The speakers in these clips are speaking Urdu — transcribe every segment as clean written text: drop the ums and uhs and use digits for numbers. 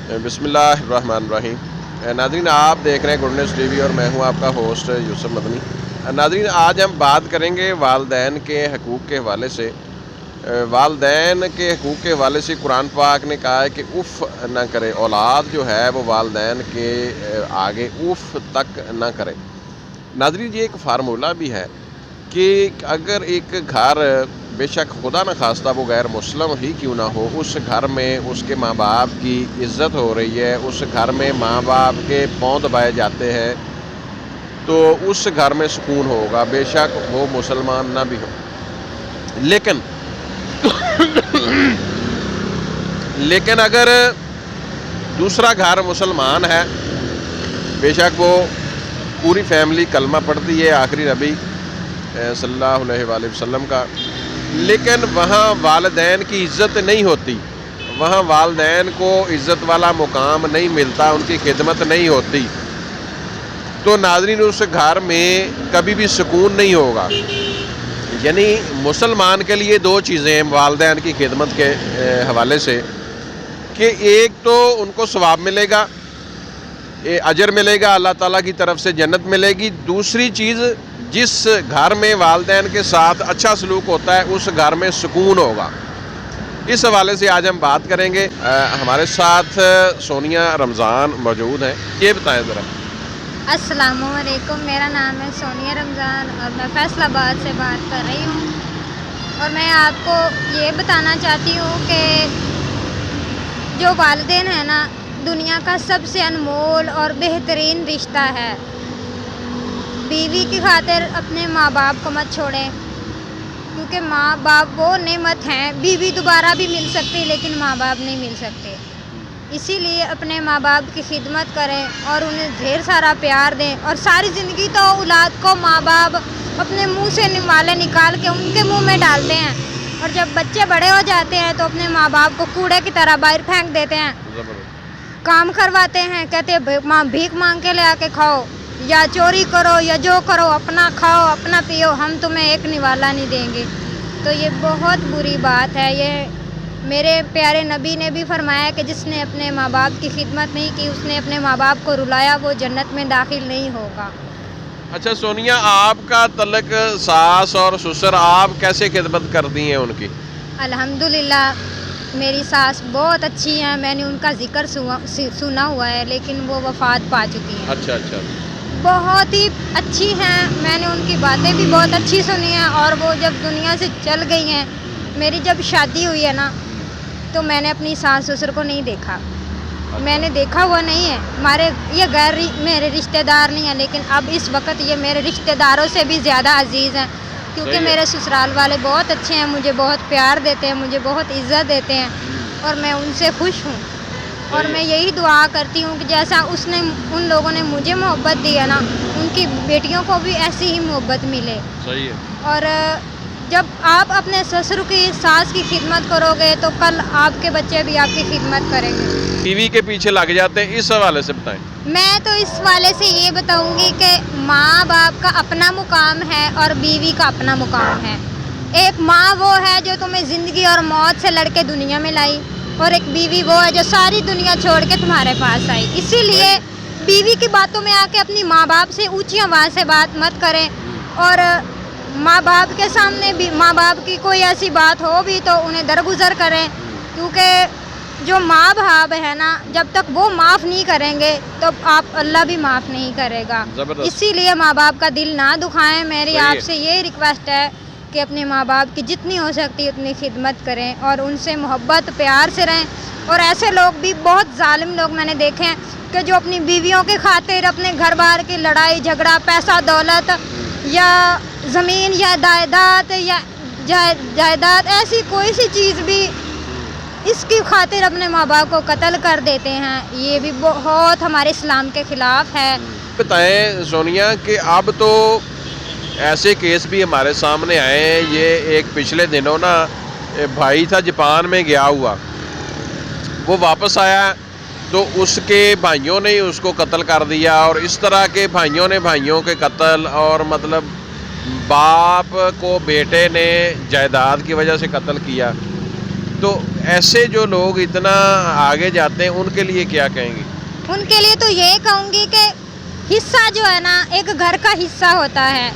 بسم اللہ الرحمن الرحیم۔ ناظرین، آپ دیکھ رہے ہیں گڈ نیوز ٹی وی اور میں ہوں آپ کا ہوسٹ یوسف مدنی۔ ناظرین، آج ہم بات کریں گے والدین کے حقوق کے حوالے سے۔ والدین کے حقوق کے حوالے سے قرآن پاک نے کہا ہے کہ اف نہ کرے، اولاد جو ہے وہ والدین کے آگے اف تک نہ کرے۔ ناظرین، یہ ایک فارمولہ بھی ہے کہ اگر ایک گھر بے شک خدا نہ خواستہ وہ غیر مسلم ہی کیوں نہ ہو، اس گھر میں اس کے ماں باپ کی عزت ہو رہی ہے، اس گھر میں ماں باپ کے پاؤں دبائے جاتے ہیں، تو اس گھر میں سکون ہوگا، بے شک وہ مسلمان نہ بھی ہو۔ لیکن اگر دوسرا گھر مسلمان ہے، بے شک وہ پوری فیملی کلمہ پڑھتی ہے آخری نبی صلی اللہ علیہ وآلہ وسلم کا، لیکن وہاں والدین کی عزت نہیں ہوتی، وہاں والدین کو عزت والا مقام نہیں ملتا، ان کی خدمت نہیں ہوتی، تو ناظرین اس گھر میں کبھی بھی سکون نہیں ہوگا۔ یعنی مسلمان کے لیے دو چیزیں ہیں والدین کی خدمت کے حوالے سے، کہ ایک تو ان کو ثواب ملے گا، اجر ملے گا، اللہ تعالیٰ کی طرف سے جنت ملے گی۔ دوسری چیز، جس گھر میں والدین کے ساتھ اچھا سلوک ہوتا ہے اس گھر میں سکون ہوگا۔ اس حوالے سے آج ہم بات کریں گے۔ ہمارے ساتھ سونیا رمضان موجود ہیں، یہ بتائیں ذرا۔ السلام علیکم، میرا نام ہے سونیا رمضان اور میں فیصل آباد سے بات کر رہی ہوں، اور میں آپ کو یہ بتانا چاہتی ہوں کہ جو والدین ہیں نا، دنیا کا سب سے انمول اور بہترین رشتہ ہے۔ بیوی کی خاطر اپنے ماں باپ کو مت چھوڑیں، کیونکہ ماں باپ وہ نعمت ہیں۔ بیوی دوبارہ بھی مل سکتی لیکن ماں باپ نہیں مل سکتے، اسی لیے اپنے ماں باپ کی خدمت کریں اور انہیں ڈھیر سارا پیار دیں۔ اور ساری زندگی تو اولاد کو ماں باپ اپنے منہ سے نوالے نکال کے ان کے منہ میں ڈالتے ہیں، اور جب بچے بڑے ہو جاتے ہیں تو اپنے ماں باپ کو کوڑے کی طرح باہر پھینک دیتے ہیں، کام کرواتے ہیں، کہتے ہیں ماں بھیک مانگ کے لے آ کے کھاؤ، یا چوری کرو، یا جو کرو اپنا کھاؤ اپنا پیو، ہم تمہیں ایک نوالا نہیں دیں گے۔ تو یہ بہت بری بات ہے۔ یہ میرے پیارے نبی نے بھی فرمایا کہ جس نے اپنے ماں باپ کی خدمت نہیں کی، اس نے اپنے ماں باپ کو رلایا، وہ جنت میں داخل نہیں ہوگا۔ اچھا سونیا، آپ کا تعلق ساس اور سسر، آپ کیسے خدمت کرتی ہیں ان کی؟ الحمدللہ میری ساس بہت اچھی ہیں، میں نے ان کا ذکر سنا ہوا ہے، لیکن وہ وفات پا چکی ہیں۔ اچھا بہت ہی اچھی ہیں، میں نے ان کی باتیں بھی بہت اچھی سنی ہیں، اور وہ جب دنیا سے چل گئی ہیں، میری جب شادی ہوئی ہے نا، تو میں نے اپنی ساس سسر کو نہیں دیکھا، میں نے دیکھا ہوا نہیں ہے۔ یہ میرے رشتہ دار نہیں ہیں، لیکن اب اس وقت یہ میرے رشتہ داروں سے بھی زیادہ عزیز ہیں، کیونکہ میرے سسرال والے بہت اچھے ہیں، مجھے بہت پیار دیتے ہیں، مجھے بہت عزت دیتے ہیں، اور میں ان سے خوش ہوں۔ اور میں یہی دعا کرتی ہوں کہ جیسا ان لوگوں نے مجھے محبت دی ہے نا، ان کی بیٹیوں کو بھی ایسی ہی محبت ملے۔ صحیح ہے۔ اور جب آپ اپنے سسر کی ساس کی خدمت کرو گے تو کل آپ کے بچے بھی آپ کی خدمت کریں گے۔ ٹی وی کے پیچھے لگ جاتے ہیں، اس حوالے سے بتائیں۔ میں تو اس والے سے یہ بتاؤں گی کہ ماں باپ کا اپنا مقام ہے اور بیوی کا اپنا مقام ہے۔ ایک ماں وہ ہے جو تمہیں زندگی اور موت سے لڑ کے دنیا میں لائی، اور ایک بیوی وہ ہے جو ساری دنیا چھوڑ کے تمہارے پاس آئی۔ اسی لیے بیوی کی باتوں میں آ کے اپنی ماں باپ سے اونچی آواز سے بات مت کریں، اور ماں باپ کے سامنے بھی ماں باپ کی کوئی ایسی بات ہو بھی تو انہیں درگزر کریں، کیونکہ جو ماں باپ ہے نا، جب تک وہ معاف نہیں کریں گے تو آپ اللہ بھی معاف نہیں کرے گا۔ اسی لیے ماں باپ کا دل نہ دکھائیں۔ میری آپ سے یہ ریکویسٹ ہے کہ اپنے ماں باپ کی جتنی ہو سکتی اتنی خدمت کریں، اور ان سے محبت پیار سے رہیں۔ اور ایسے لوگ بھی بہت ظالم لوگ میں نے دیکھے ہیں کہ جو اپنی بیویوں کے خاطر اپنے گھر بار کی لڑائی جھگڑا، پیسہ دولت یا زمین یا جائیداد ایسی کوئی سی چیز بھی اس کی خاطر اپنے ماں باپ کو قتل کر دیتے ہیں۔ یہ بھی بہت ہمارے اسلام کے خلاف ہے۔ بتائیں سونیا کہ اب تو ایسے کیس بھی ہمارے سامنے آئے ہیں۔ یہ ایک پچھلے دنوں نا بھائی تھا جاپان میں گیا ہوا، وہ واپس آیا تو اس کے بھائیوں نے اس کو قتل کر دیا، اور اس طرح کے بھائیوں نے بھائیوں کے قتل، اور مطلب باپ کو بیٹے نے جائیداد کی وجہ سے قتل کیا۔ تو ایسے جو لوگ اتنا آگے جاتے ہیں ان کے لیے کیا کہیں گی؟ ان کے لیے تو یہ کہوں گی کہ حصہ جو ہے نا ایک گھر کا حصہ ہوتا ہے،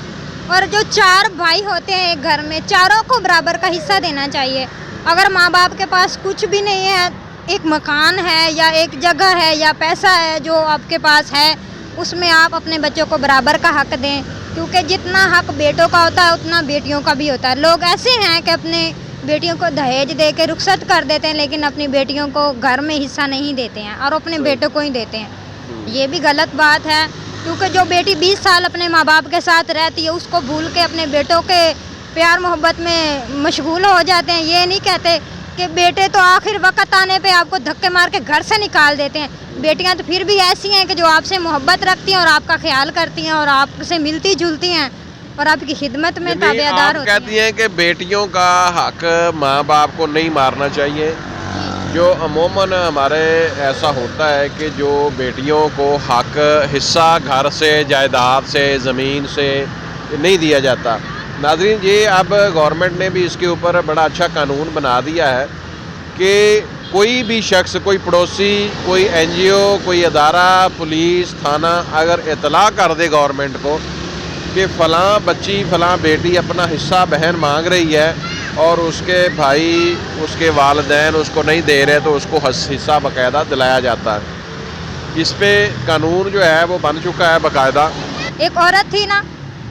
اور جو 4 بھائی ہوتے ہیں ایک گھر میں، چاروں کو برابر کا حصہ دینا چاہیے۔ اگر ماں باپ کے پاس کچھ بھی نہیں ہے، ایک مکان ہے یا ایک جگہ ہے یا پیسہ ہے جو آپ کے پاس ہے، اس میں آپ اپنے بچوں کو برابر کا حق دیں، کیونکہ جتنا حق بیٹوں کا ہوتا ہے اتنا بیٹیوں کا بھی ہوتا ہے۔ لوگ ایسے ہیں کہ اپنے بیٹیوں کو دہیج دے کے رخصت کر دیتے ہیں، لیکن اپنی بیٹیوں کو گھر میں حصہ نہیں دیتے ہیں اور اپنے بیٹوں کو ہی دیتے ہیں۔ یہ بھی غلط بات ہے، کیونکہ جو بیٹی 20 سال اپنے ماں باپ کے ساتھ رہتی ہے اس کو بھول کے اپنے بیٹوں کے پیار محبت میں مشغول ہو جاتے ہیں۔ یہ نہیں کہتے کہ بیٹے تو آخر وقت آنے پہ آپ کو دھکے مار کے گھر سے نکال دیتے ہیں، بیٹیاں تو پھر بھی ایسی ہیں کہ جو آپ سے محبت رکھتی ہیں اور آپ کا خیال کرتی ہیں اور آپ سے ملتی جلتی ہیں اور آپ کی خدمت میں تابعدار ہوتی ہیں۔ کہتی ہیں کہ بیٹیوں کا حق ماں باپ کو نہیں مارنا چاہیے، جو عموماً ہمارے ایسا ہوتا ہے کہ جو بیٹیوں کو حق حصہ گھر سے، جائیداد سے، زمین سے نہیں دیا جاتا۔ ناظرین، یہ اب گورنمنٹ نے بھی اس کے اوپر بڑا اچھا قانون بنا دیا ہے کہ کوئی بھی شخص، کوئی پڑوسی، کوئی NGO، کوئی ادارہ، پولیس، تھانہ اگر اطلاع کر دے گورنمنٹ کو کہ فلاں بچی، فلاں بیٹی اپنا حصہ بہن مانگ رہی ہے اور اس کے بھائی، اس کے والدین اس کو نہیں دے رہے، تو اس کو حصہ باقاعدہ دلایا جاتا ہے۔ اس پہ قانون جو ہے وہ بن چکا ہے باقاعدہ۔ ایک عورت تھی نا،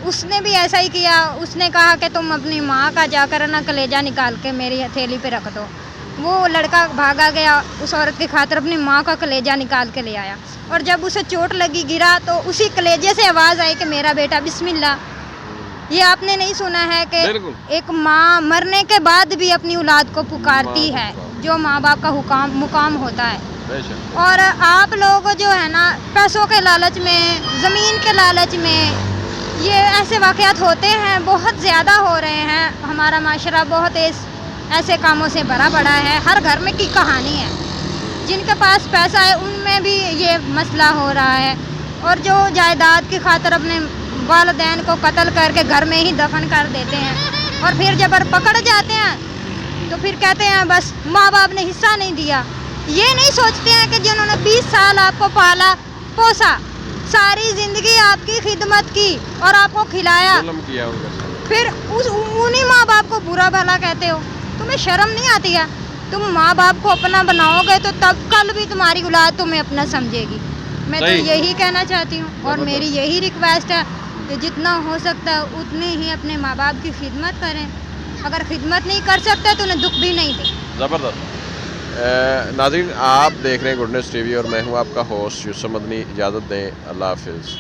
اس نے بھی ایسا ہی کیا، اس نے کہا کہ تم اپنی ماں کا جا کر نا کلیجہ نکال کے میری ہتھیلی پہ رکھ دو۔ وہ لڑکا بھاگا گیا، اس عورت کی خاطر اپنی ماں کا کلیجہ نکال کے لے آیا، اور جب اسے چوٹ لگی، گرا، تو اسی کلیجے سے آواز آئی کہ میرا بیٹا بسم اللہ۔ یہ آپ نے نہیں سنا ہے کہ ایک ماں مرنے کے بعد بھی اپنی اولاد کو پکارتی ہے، جو ماں باپ کا مقام ہوتا ہے۔ اور آپ لوگ جو ہے نا پیسوں کے لالچ میں، زمین کے لالچ میں، یہ ایسے واقعات ہوتے ہیں، بہت زیادہ ہو رہے ہیں۔ ہمارا معاشرہ بہت ایسے کاموں سے بھرا پڑا ہے، ہر گھر میں کی کہانی ہے۔ جن کے پاس پیسہ ہے ان میں بھی یہ مسئلہ ہو رہا ہے، اور جو جائیداد کی خاطر اپنے والدین کو قتل کر کے گھر میں ہی دفن کر دیتے ہیں، اور پھر جب پکڑ جاتے ہیں تو پھر کہتے ہیں بس ماں باپ نے حصہ نہیں دیا۔ یہ نہیں سوچتے ہیں کہ جنہوں نے 20 سال آپ کو پالا پوسا، ساری زندگی آپ کی خدمت کی اور آپ کو کھلایا، پھر انہی ماں باپ کو برا بھلا کہتے ہو؟ تمہیں شرم نہیں آتی ہے؟ تم ماں باپ کو اپنا بناؤ گے تو تب کل بھی تمہاری اولاد تمہیں اپنا سمجھے گی۔ میں تو یہی کہنا چاہتی ہوں، اور میری یہی ریکویسٹ ہے کہ جتنا ہو سکتا ہے اتنے ہی اپنے ماں باپ کی خدمت کریں۔ اگر خدمت نہیں کر سکتے تو انہیں دکھ بھی نہیں دیں۔ زبردست۔ ناظرین، آپ دیکھ رہے ہیں گڈ نیوز TV اور میں ہوں آپ کا ہوسٹ یوسف مدنی۔ اجازت دیں، اللہ حافظ۔